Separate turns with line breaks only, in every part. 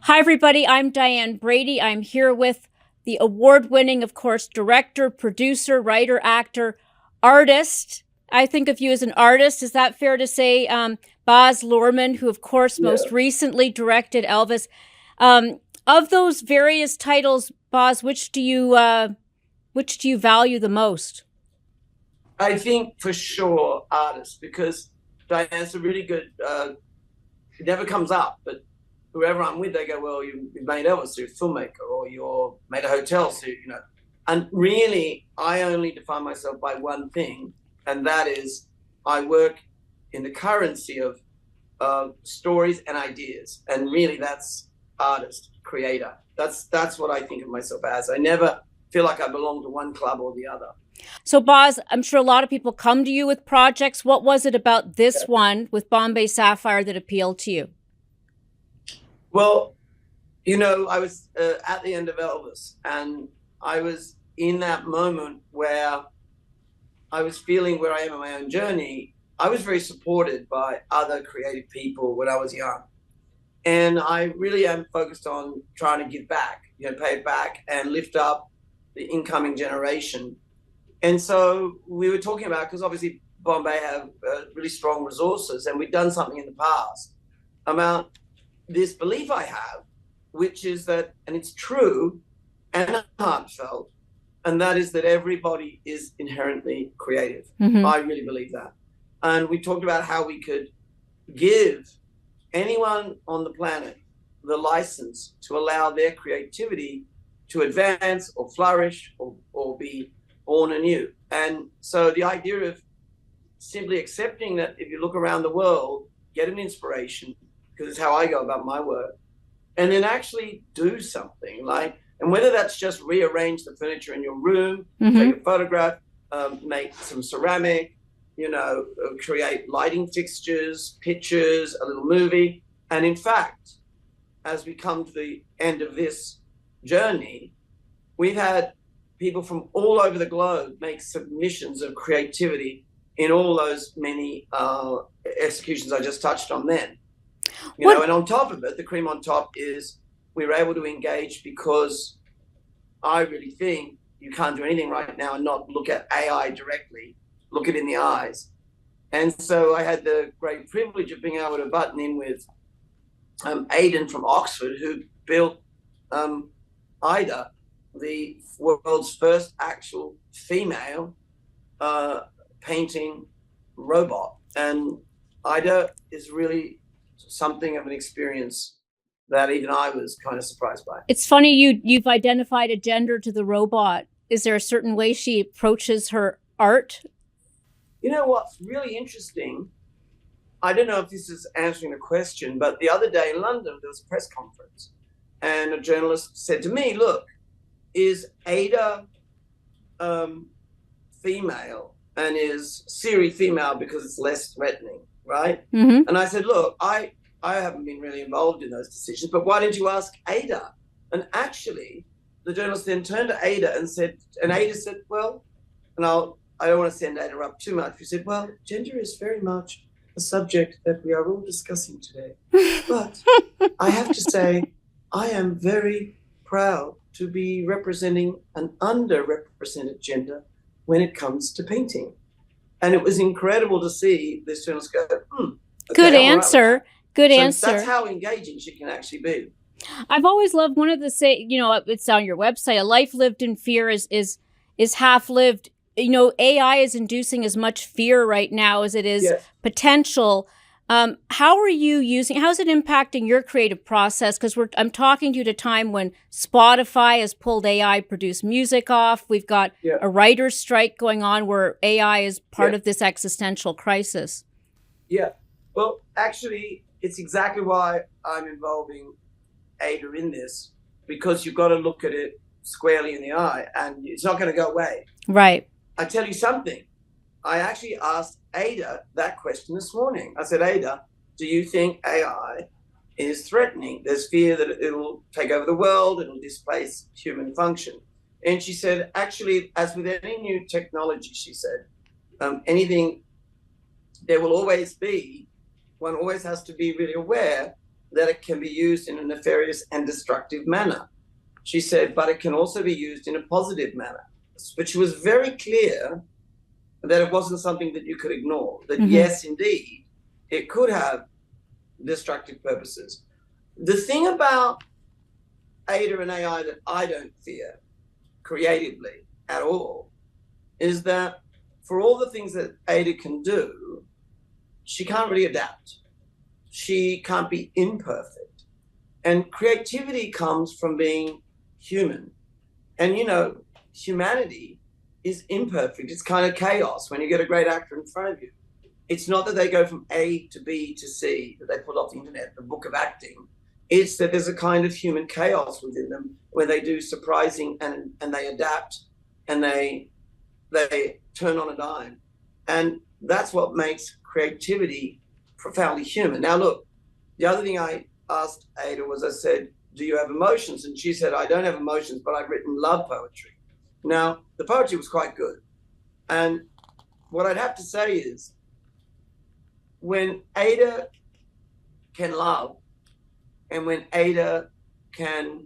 Hi, everybody. I'm Diane Brady. I'm here with the award-winning, of course, director, producer, writer, actor, artist. I think of you as an artist. Is that fair to say? Baz Luhrmann, who, of course, most recently directed Elvis. Of those various titles, Baz, which do you value the most?
I think for sure artist, because Diane's a really good, it never comes up, but whoever I'm with, they go, well, you made Elvis, you're a filmmaker, or you're made a hotel, so, And really, I only define myself by one thing, and that is I work in the currency of stories and ideas. And really, that's artist, creator. That's what I think of myself as. I never feel like I belong to one club or the other.
So, Baz, I'm sure a lot of people come to you with projects. What was it about this one with Bombay Sapphire that appealed to you?
Well, I was at the end of Elvis, and I was in that moment where I was feeling where I am in my own journey. I was very supported by other creative people when I was young. And I really am focused on trying to give back, pay it back and lift up the incoming generation. And so we were talking about, because obviously Bombay have really strong resources, and we've done something in the past about this belief I have, which is that, and it's true and heartfelt, and that is that everybody is inherently creative. Mm-hmm. I really believe that. And we talked about how we could give anyone on the planet the license to allow their creativity to advance or flourish or be born anew. And so the idea of simply accepting that if you look around the world, get an inspiration, because it's how I go about my work, and then actually do something and whether that's just rearrange the furniture in your room, mm-hmm. take a photograph, make some ceramic, create lighting fixtures, pictures, a little movie. And in fact, as we come to the end of this journey, we've had people from all over the globe make submissions of creativity in all those many executions I just touched on then. And on top of it, the cream on top is we were able to engage, because I really think you can't do anything right now and not look at AI directly, look it in the eyes. And so I had the great privilege of being able to button in with AiDa from Oxford, who built AiDa, the world's first actual female painting robot. And AiDa is really something of an experience that even I was kind of surprised by.
It's funny you've identified a gender to the robot. Is there a certain way she approaches her art?
You know what's really interesting? I don't know if this is answering the question, but the other day in London, there was a press conference, and a journalist said to me, look, is AiDa female, and is Siri female because it's less threatening, right? Mm-hmm. And I said, look, I haven't been really involved in those decisions, but why didn't you ask AiDa? And actually, the journalist then turned to AiDa and AiDa said, well, and I don't want to send AiDa up too much. She said, well, gender is very much a subject that we are all discussing today. But I have to say, I am very proud to be representing an underrepresented gender when it comes to painting. And it was incredible to see this journalist go, okay,
good answer. Right. Good answer.
That's how engaging she can actually be.
I've always loved one of the it's on your website. A life lived in fear is half lived. AI is inducing as much fear right now as it is potential. How is it impacting your creative process? Because I'm talking to you at a time when Spotify has pulled AI produced music off. We've got a writer's strike going on where AI is part of this existential crisis.
Yeah. Well, actually, it's exactly why I'm involving AiDa in this, because you've got to look at it squarely in the eye, and it's not going to go away.
Right.
I tell you something. I actually asked AiDa that question this morning. I said, AiDa, do you think AI is threatening? There's fear that it'll take over the world, it'll displace human function. And she said, actually, as with any new technology, she said, anything, there will always be, one always has to be really aware that it can be used in a nefarious and destructive manner. She said, but it can also be used in a positive manner. But she was very clear that it wasn't something that you could ignore, that yes, indeed, it could have destructive purposes. The thing about AiDa and AI that I don't fear creatively at all is that for all the things that AiDa can do, she can't really adapt. She can't be imperfect. And creativity comes from being human. And, you know, humanity is imperfect. It's kind of chaos when you get a great actor in front of you. It's not that they go from A to B to C, that they put off the internet, the book of acting. It's that there's a kind of human chaos within them where they do surprising and they adapt and they turn on a dime. And that's what makes creativity profoundly human. Now, look, the other thing I asked AiDa was, I said, do you have emotions? And she said, I don't have emotions, but I've written love poetry. Now, the poetry was quite good. And what I'd have to say is, when AiDa can love, and when AiDa can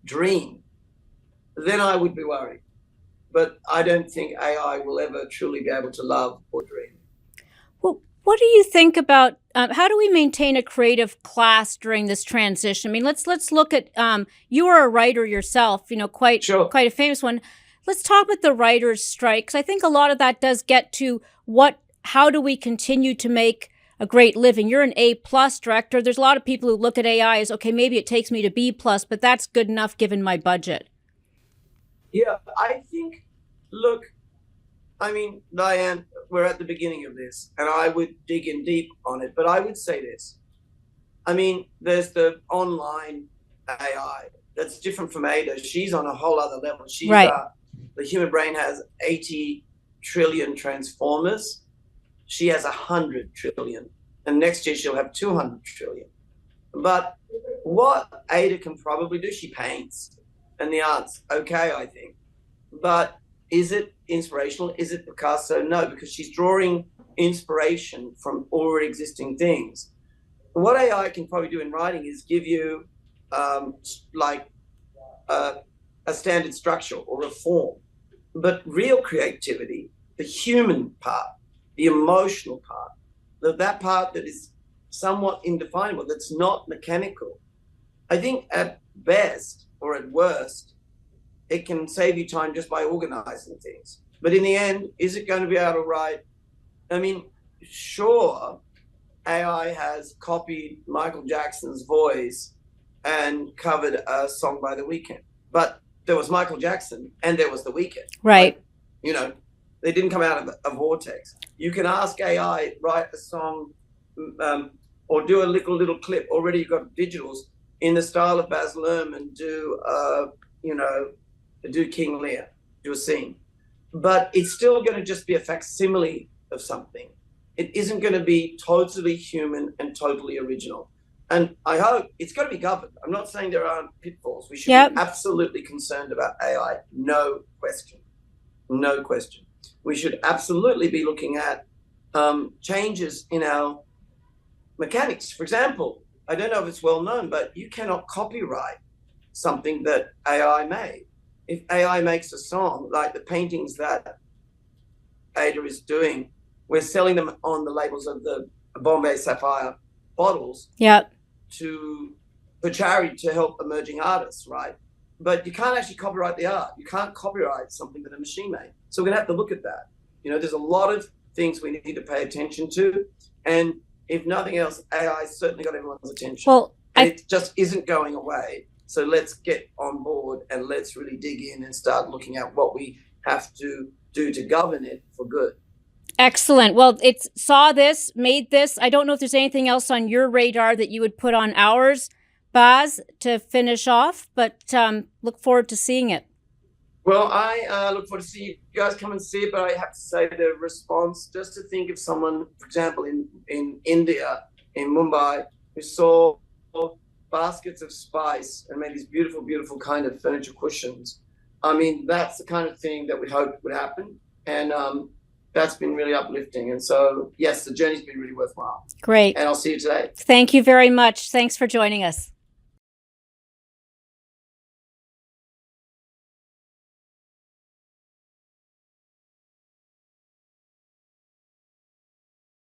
dream, then I would be worried. But I don't think AI will ever truly be able to love or dream.
Well, what do you think about how do we maintain a creative class during this transition? I mean, let's look at you are a writer yourself, you know, quite a famous one. Let's talk about the writers' strike, because I think a lot of that does get to how do we continue to make a great living? You're an A+ director. There's a lot of people who look at AI as, okay, maybe it takes me to B+, but that's good enough given my budget.
Yeah, I think, look, I mean, Diane, we're at the beginning of this, and I would dig in deep on it, but I would say this. I mean, there's the online AI that's different from AiDa. She's on a whole other level. She's
right.
The human brain has 80 trillion transformers. She has 100 trillion. And next year she'll have 200 trillion. But what AiDa can probably do, she paints. And the art's okay, I think. But is it inspirational? Is it Picasso? No, because she's drawing inspiration from already existing things. What AI can probably do in writing is give you a standard structure or a form. But real creativity, the human part, the emotional part, that part that is somewhat indefinable, that's not mechanical, I think at best or at worst, it can save you time just by organizing things. But in the end, is it going to be able to write? I mean, sure, AI has copied Michael Jackson's voice and covered a song by The Weeknd. But there was Michael Jackson and there was The Weeknd.
Right.
Like, you know, they didn't come out of a vortex. You can ask AI, write a song or do a little clip. Already you've got digitals in the style of Baz Luhrmann, do King Lear, do a scene. But it's still going to just be a facsimile of something. It isn't going to be totally human and totally original. And I hope it's got to be governed. I'm not saying there aren't pitfalls. We should be absolutely concerned about AI. No question. No question. We should absolutely be looking at changes in our mechanics. For example, I don't know if it's well known, but you cannot copyright something that AI made. If AI makes a song, like the paintings that AiDa is doing, we're selling them on the labels of the Bombay Sapphire bottles for charity to help emerging artists, right? But you can't actually copyright the art. You can't copyright something that a machine made. So we're going to have to look at that. You know, there's a lot of things we need to pay attention to. And if nothing else, AI certainly got everyone's attention. Well, it just isn't going away. So let's get on board and let's really dig in and start looking at what we have to do to govern it for good.
Excellent. Well, it saw this, made this. I don't know if there's anything else on your radar that you would put on ours, Baz, to finish off, but look forward to seeing it.
Well, I look forward to seeing you guys come and see it, but I have to say the response, just to think of someone, for example, in India, in Mumbai, who saw baskets of spice and made these beautiful, beautiful kind of furniture cushions. I mean, that's the kind of thing that we hope would happen. And that's been really uplifting. And so, yes, the journey's been really worthwhile.
Great.
And I'll see you today.
Thank you very much. Thanks for joining us.